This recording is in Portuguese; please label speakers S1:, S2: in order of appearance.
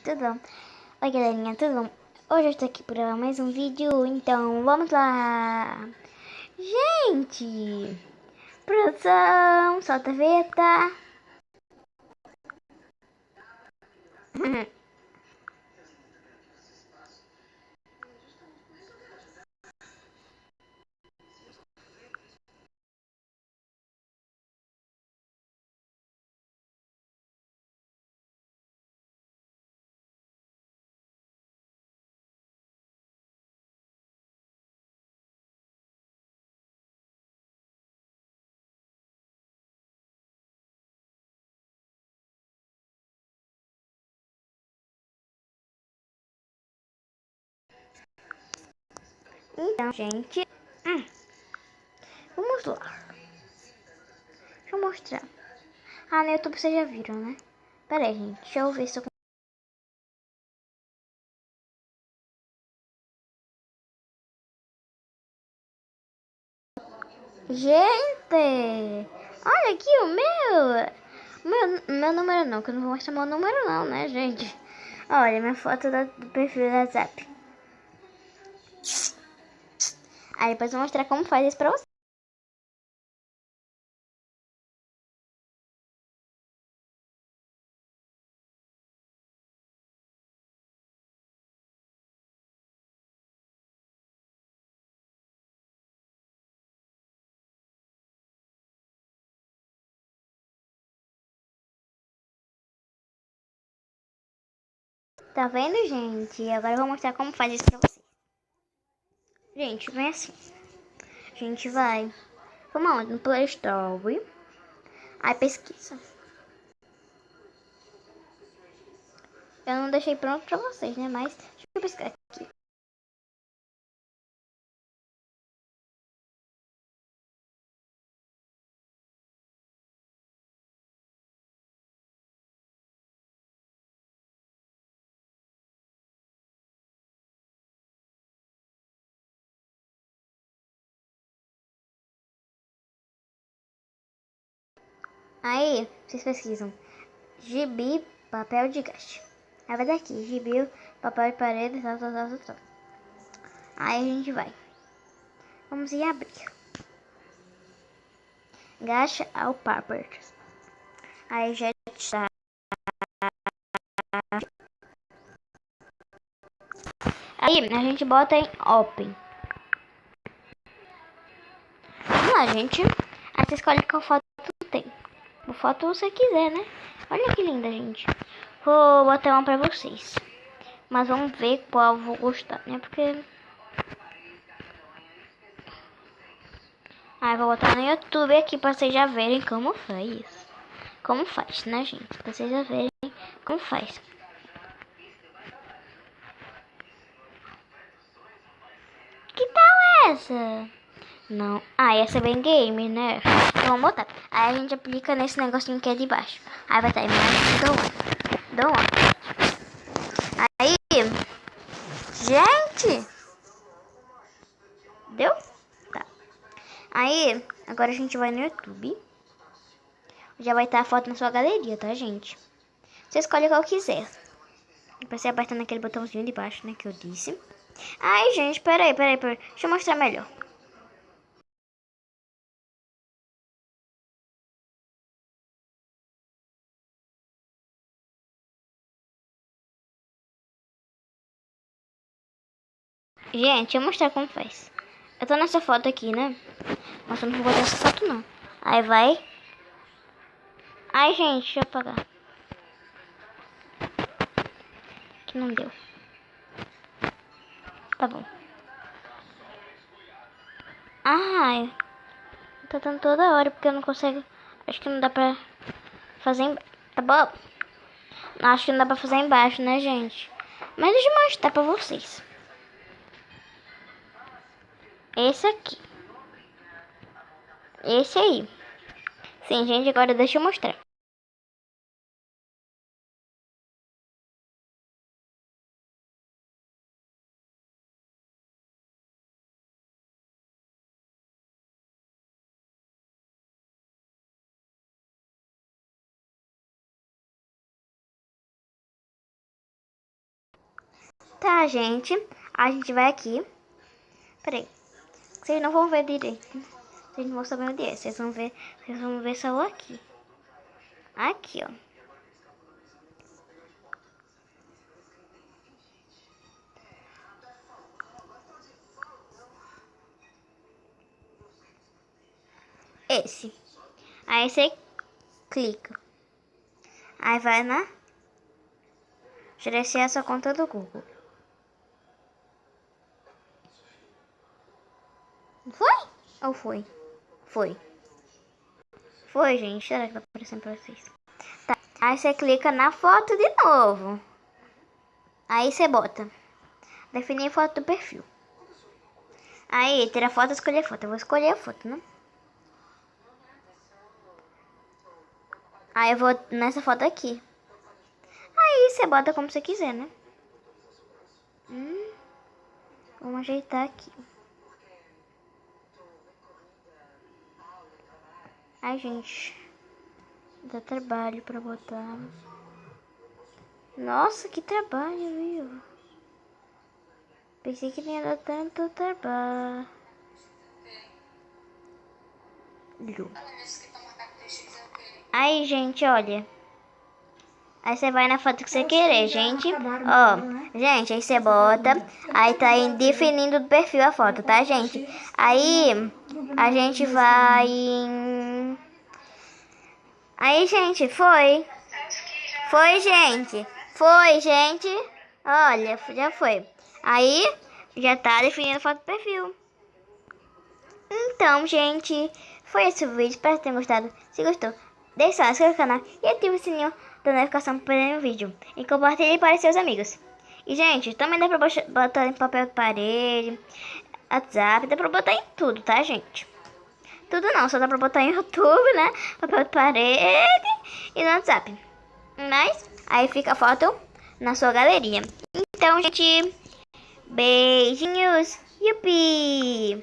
S1: Tudo bom? Oi, galerinha, tudo bom? Hoje eu estou aqui para mais um vídeo, então vamos lá! Gente! Produção, solta a vinheta! Então, gente, vamos lá. Deixa eu mostrar. Ah, no YouTube vocês já viram, né? Pera aí, gente, deixa eu ver se eu... Gente! Olha aqui o meu número não, que eu não vou mostrar meu número não, né, gente? Olha, minha foto do perfil do WhatsApp. Aí depois eu vou mostrar como faz isso pra vocês. Tá vendo, gente? Agora eu vou mostrar como faz isso pra vocês. Gente, vem assim. A gente vai... Vamos aonde? No Play Store. Aí pesquisa. Eu não deixei pronto pra vocês, né? Mas deixa eu pesquisar aqui. Aí, vocês pesquisam. Gibi, papel de gasto. Aí vai daqui. Gibi, papel de parede, tal. Aí a gente vai. Vamos em abrir. Gacha ao paper. Aí já está. Aí a gente bota em open. Vamos lá, gente. Aí você escolhe qual foto tem. A foto você quiser, né? Olha que linda, gente. Vou botar uma pra vocês. Mas vamos ver qual eu vou gostar, né? Porque... Aí vou botar no YouTube aqui pra vocês já verem como faz. Como faz, né, gente? Pra vocês já verem como faz. Que tal essa? Não. Ah, essa é bem game, né? Então vamos botar. Aí a gente aplica nesse negocinho que é de baixo. Aí vai estar imagem do on. Aí, gente, deu? Tá. Aí, agora a gente vai no YouTube. Já vai estar a foto na sua galeria, tá, gente? Você escolhe qual quiser. Pra você apertar naquele botãozinho de baixo, né, que eu disse. Ai, gente, peraí. Deixa eu mostrar melhor. Gente, deixa eu mostrar como faz. Eu tô nessa foto aqui, né? Mas eu não vou botar essa foto, não. Aí vai. Ai, gente, deixa eu apagar. Que não deu. Tá bom. Ai, tá dando toda hora porque eu não consigo. Acho que não dá pra fazer embaixo. Tá bom? Acho que não dá pra fazer embaixo, né, gente? Mas deixa eu mostrar pra vocês. Esse aqui. Esse aí. Sim, gente, agora deixa eu mostrar. Tá, gente. A gente vai aqui. Peraí. Vocês não vão ver direito. Vocês não vão saber onde é. Vocês vão ver só aqui. Aqui, ó. Esse. Aí você clica. Aí vai na gerenciar essa conta do Google. Foi? Ou foi? Foi. Foi, gente. Será que tá aparecendo pra vocês? Tá. Aí você clica na foto de novo. Aí você bota. Definir foto do perfil. Aí, tira foto, escolher foto. Eu vou escolher a foto, né? Aí eu vou nessa foto aqui. Aí você bota como você quiser, né? Vamos ajeitar aqui. Ai, gente. Dá trabalho pra botar. Nossa, que trabalho, viu? Pensei que não ia dar tanto trabalho. Aí, gente, olha. Aí você vai na foto que você querer, gente. Ó, gente, aí você bota. Aí tá aí definindo do perfil a foto, tá, gente? Aí a gente vai em... Aí, gente, foi. Foi, gente. Foi, gente. Olha, já foi. Aí já tá definindo a foto do perfil. Então, gente, foi esse o vídeo. Espero que tenham gostado. Se gostou, deixa o like, se inscreva no canal e ative o sininho da notificação para perder o vídeo. E compartilhe para seus amigos. E, gente, também dá pra botar em papel de parede, WhatsApp, dá pra botar em tudo, tá, gente? Tudo não, só dá pra botar em YouTube, né? Papel de parede e no WhatsApp. Mas aí fica a foto na sua galeria. Então, gente, beijinhos. Yupi!